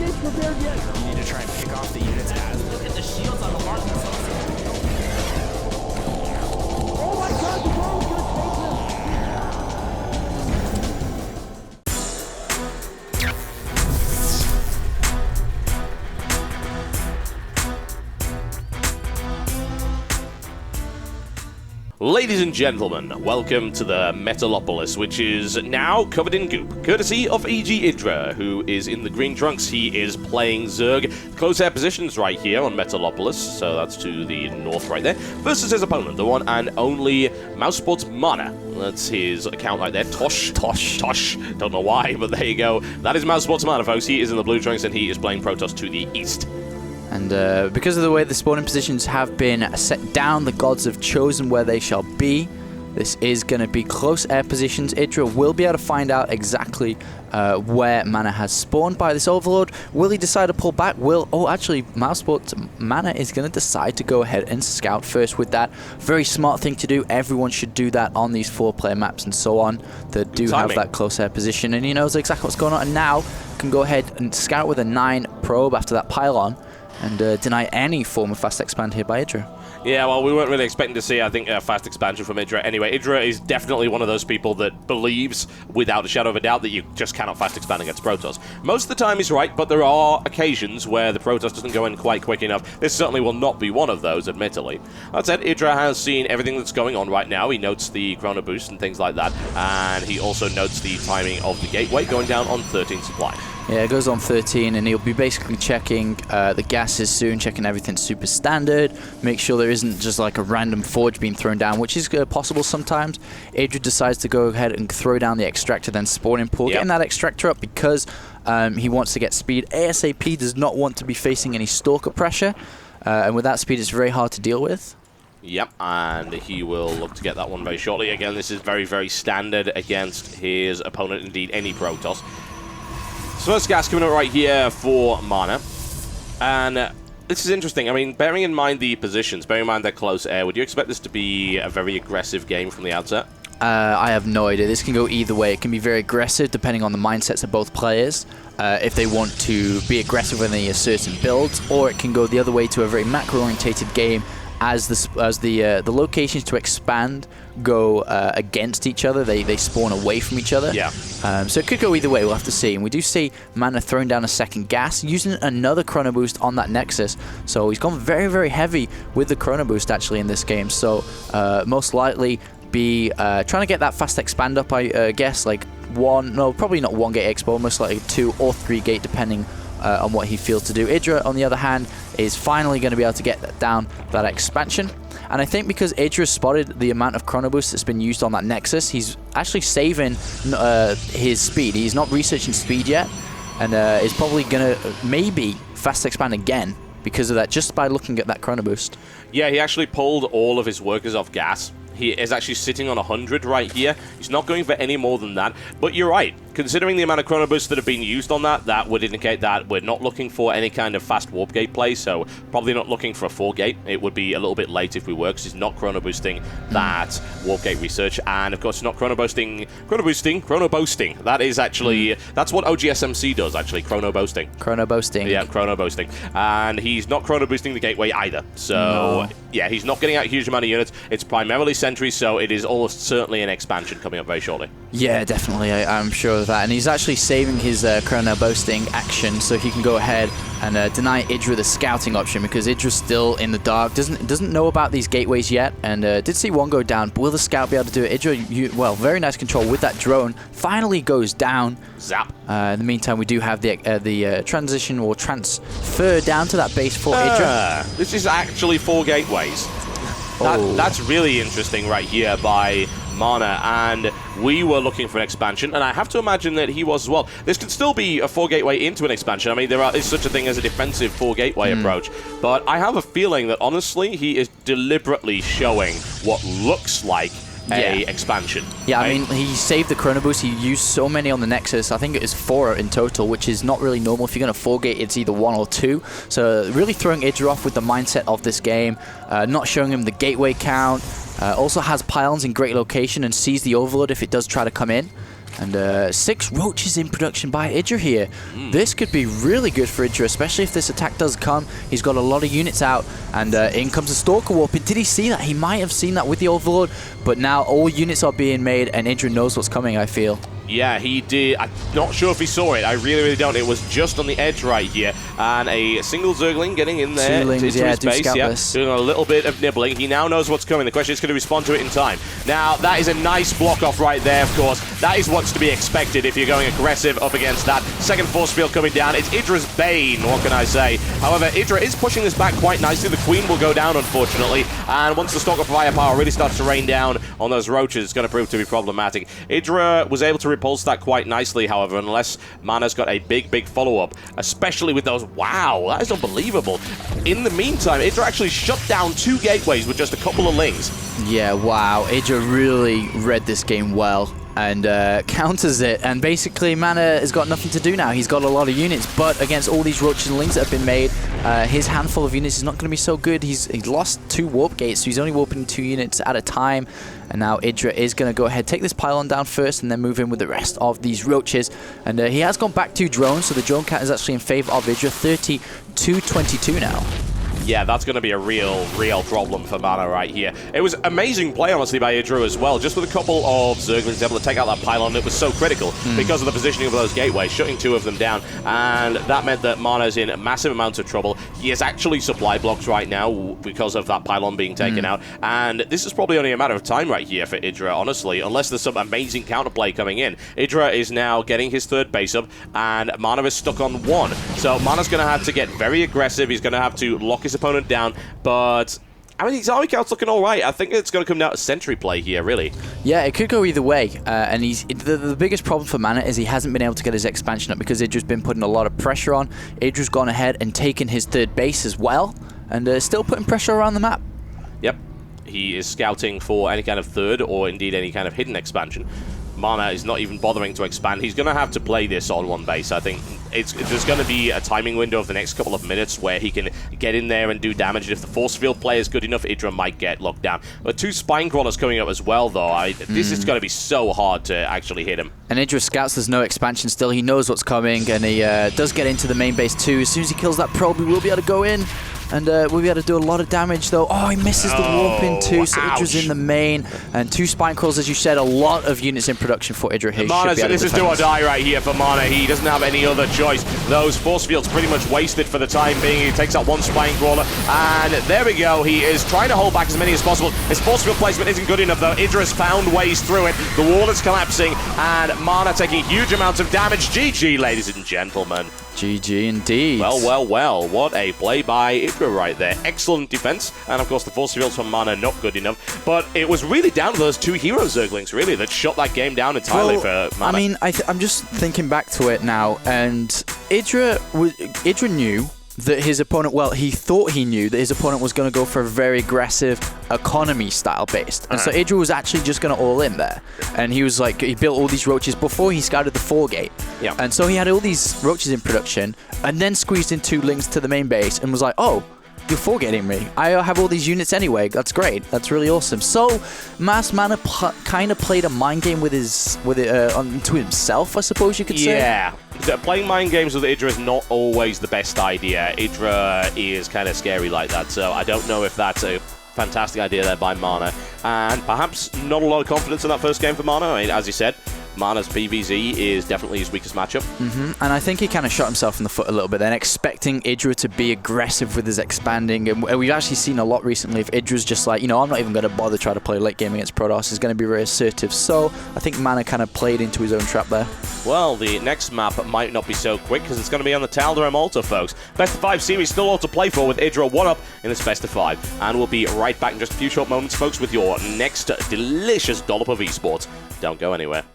You need to try and pick off the units as... Look at the shields on the Martin. Oh my god, the ball is gonna take him! Ladies and gentlemen, welcome to the Metalopolis, which is now covered in goop, courtesy of EG.IdrA, who is in the green trunks. He is playing Zerg. Close air positions right here on Metalopolis, so that's to the north right there, versus his opponent, the one and only Mouz.Mana. That's his account right there. Tosh. Don't know why, but there you go. That is Mouz.Mana, folks. He is in the blue trunks, and he is playing Protoss to the east. And because of the way the spawning positions have been set down, the gods have chosen where they shall be. This is going to be close air positions. IdrA will be able to find out exactly where Mana has spawned by this Overlord. Will he decide to pull back? Oh, actually, Mouz.Mana is going to decide to go ahead and scout first with that. Very smart thing to do. Everyone should do that on these 4-player maps and so on that do have that close air position. And he knows exactly what's going on. And now can go ahead and scout with a 9 probe after that pylon. And deny any form of fast expand here by IdrA. Yeah, well, we weren't really expecting to see, I think, a fast expansion from IdrA. Anyway, IdrA is definitely one of those people that believes, without a shadow of a doubt, that you just cannot fast expand against Protoss. Most of the time he's right, but there are occasions where the Protoss doesn't go in quite quick enough. This certainly will not be one of those, admittedly. That said, IdrA has seen everything that's going on right now. He notes the chrono boost and things like that, and he also notes the timing of the gateway going down on 13 supply. Yeah, it goes on 13, and he'll be basically checking the gases soon, checking everything super standard, make sure there isn't just like a random forge being thrown down, which is possible sometimes. IdrA decides to go ahead and throw down the extractor, then spawning pool, getting that extractor up because he wants to get speed. ASAP does not want to be facing any stalker pressure, and with that speed, it's very hard to deal with. Yep, and he will look to get that one very shortly. Again, this is very, very standard against his opponent, indeed any Protoss. So first gas coming up right here for Mana. And this is interesting. I mean, bearing in mind the positions, bearing in mind they're close air, would you expect this to be a very aggressive game from the outset? I have no idea. This can go either way. It can be very aggressive depending on the mindsets of both players. If they want to be aggressive when they assert certain builds, or it can go the other way to a very macro-orientated game as the locations to expand go against each other. They spawn away from each other. Yeah. So it could go either way. We'll have to see. And we do see Mana throwing down a second gas, using another chrono boost on that Nexus. So he's gone very, very heavy with the chrono boost actually in this game. So most likely be trying to get that fast expand up, I guess, like probably not 1 gate expo, most likely 2 or 3 gate depending on what he feels to do. IdrA, on the other hand, is finally going to be able to get that expansion. And I think because IdrA spotted the amount of chrono boost that's been used on that Nexus, he's actually saving his speed. He's not researching speed yet, and is probably going to maybe fast expand again because of that, just by looking at that chrono boost. Yeah, he actually pulled all of his workers off gas. He is actually sitting on 100 right here. He's not going for any more than that. But you're right. Considering the amount of chrono boosts that have been used on that would indicate that we're not looking for any kind of fast warp gate play, so probably not looking for a 4 gate. It would be a little bit late if we were, because he's not chrono boosting that warp gate research, and of course he's not chrono boosting. That is actually, that's what OGSMC does, actually, chrono boosting. Chrono boosting. Yeah, chrono boosting. And he's not chrono boosting the gateway either. So, yeah, he's not getting out a huge amount of units. It's primarily sentries, so it is almost certainly an expansion coming up very shortly. Yeah, definitely. I'm sure of that. And he's actually saving his chrono boosting action so he can go ahead and deny IdrA the scouting option, because IdRA's still in the dark, doesn't know about these gateways yet, and did see one go down. But will the scout be able to do it? IdrA, well, very nice control with that drone. Finally goes down. Zap. In the meantime, we do have the transition or transfer down to that base for IdrA. This is actually 4 gateways. That's really interesting right here by Mana, and we were looking for an expansion, and I have to imagine that he was as well. This could still be a 4 gateway into an expansion. I mean, there is such a thing as a defensive 4 gateway approach, but I have a feeling that honestly he is deliberately showing what looks like a expansion. Yeah, right? I mean, he saved the chrono boost. He used so many on the Nexus. I think it was 4 in total, which is not really normal. If you're going to 4 gate, it's either 1 or 2. So really throwing IdrA off with the mindset of this game, not showing him the gateway count. Also has pylons in great location and sees the overload if it does try to come in. And 6 roaches in production by IdrA here. This could be really good for IdrA, especially if this attack does come. He's got a lot of units out, and in comes the Stalker Warp. Did he see that? He might have seen that with the Overlord, but now all units are being made, and IdrA knows what's coming, I feel. Yeah, he did. I'm not sure if he saw it. I really don't. It was just on the edge right here. And a single Zergling getting in there into his base. Doing a little bit of nibbling. He now knows what's coming. The question is, going to respond to it in time. Now, that is a nice block off right there, of course. That is what's to be expected if you're going aggressive up against that. Second force field coming down. It's IdrA's bane, what can I say? However, IdrA is pushing this back quite nicely. The Queen will go down, unfortunately. And once the Stalker Firepower really starts to rain down on those roaches, it's going to prove to be problematic. IdrA was able to repulse that quite nicely, however, unless Mana's got a big follow-up, especially with those. Wow, that is unbelievable. In the meantime, IdrA actually shut down 2 gateways with just a couple of lings. Yeah, wow, IdrA really read this game well and counters it, and basically Mana has got nothing to do now. He's got a lot of units, but against all these roaches and lings that have been made, his handful of units is not going to be so good. He's lost 2 warp gates, so he's only warping 2 units at a time. And now IdrA is going to go ahead, take this pylon down first, and then move in with the rest of these roaches. And he has gone back to drones, so the drone count is actually in favor of IdrA, 30-22 now. Yeah, that's going to be a real problem for Mana right here. It was amazing play, honestly, by IdrA as well. Just with a couple of Zerglings able to take out that pylon, it was so critical because of the positioning of those gateways, shutting 2 of them down. And that meant that Mana's in massive amounts of trouble. He is actually supply blocks right now because of that pylon being taken out. And this is probably only a matter of time right here for IdrA, honestly, unless there's some amazing counterplay coming in. IdrA is now getting his 3rd base up, and Mana is stuck on 1. So Mana's going to have to get very aggressive. He's going to have to lock his opponent down, but I mean, his army count's looking all right. I think it's going to come down to sentry play here, really. Yeah, it could go either way. And the biggest problem for Mana is he hasn't been able to get his expansion up because IdrA's been putting a lot of pressure on. IdrA's gone ahead and taken his 3rd base as well, and still putting pressure around the map. Yep. He is scouting for any kind of 3rd or indeed any kind of hidden expansion. Mana is not even bothering to expand. He's going to have to play this on 1 base. I think there's going to be a timing window of the next couple of minutes where he can get in there and do damage. And if the force field play is good enough, IdrA might get locked down. But 2 spine crawlers coming up as well, though. This is going to be so hard to actually hit him. And IdrA scouts, there's no expansion still. He knows what's coming, and he does get into the main base too. As soon as he kills that probe, he will be able to go in. And we'll be able to do a lot of damage, though. Oh, he misses the warp in too, so IdrA's in the main. And 2 spine crawls, as you said, a lot of units in production for IdrA here. This is do or die right here for Mana. He doesn't have any other choice. Those force fields pretty much wasted for the time being. He takes out 1 spine crawler, and there we go. He is trying to hold back as many as possible. His force field placement isn't good enough, though. IdrA's found ways through it. The wall is collapsing, and Mana taking huge amounts of damage. GG, ladies and gentlemen. GG indeed. Well, what a play by IdrA right there. Excellent defense, and of course the force fields from Mana not good enough, but it was really down to those 2 hero Zerglings, really, that shut that game down entirely for Mana. I mean, I'm just thinking back to it now, and IdrA knew that his opponent, well, he thought he knew that his opponent was going to go for a very aggressive economy style based. And so IdrA was actually just going to all in there. And he was like, he built all these roaches before he scouted the 4 gate. Yeah. And so he had all these roaches in production and then squeezed in 2 links to the main base and was like, oh, you're 4-gating me. I have all these units anyway. That's great. That's really awesome. So Mouz.Mana kind of played a mind game with to himself, I suppose you could say. Yeah. Playing mind games with IdrA is not always the best idea. IdrA is kind of scary like that, so I don't know if that's a fantastic idea there by Mana. And perhaps not a lot of confidence in that first game for Mana. I mean, as you said, Mana's PVZ is definitely his weakest matchup. And I think he kind of shot himself in the foot a little bit then, expecting IdrA to be aggressive with his expanding. And we've actually seen a lot recently if IdRA's just like, you know, I'm not even going to bother trying to play late game against Protoss. He's going to be very assertive. So I think Mana kind of played into his own trap there. Well, the next map might not be so quick because it's going to be on the Tal'Dorei Altar, folks. Best of 5 series still all to play for with IdrA 1-up in this best of 5. And we'll be right back in just a few short moments, folks, with your next delicious dollop of esports. Don't go anywhere.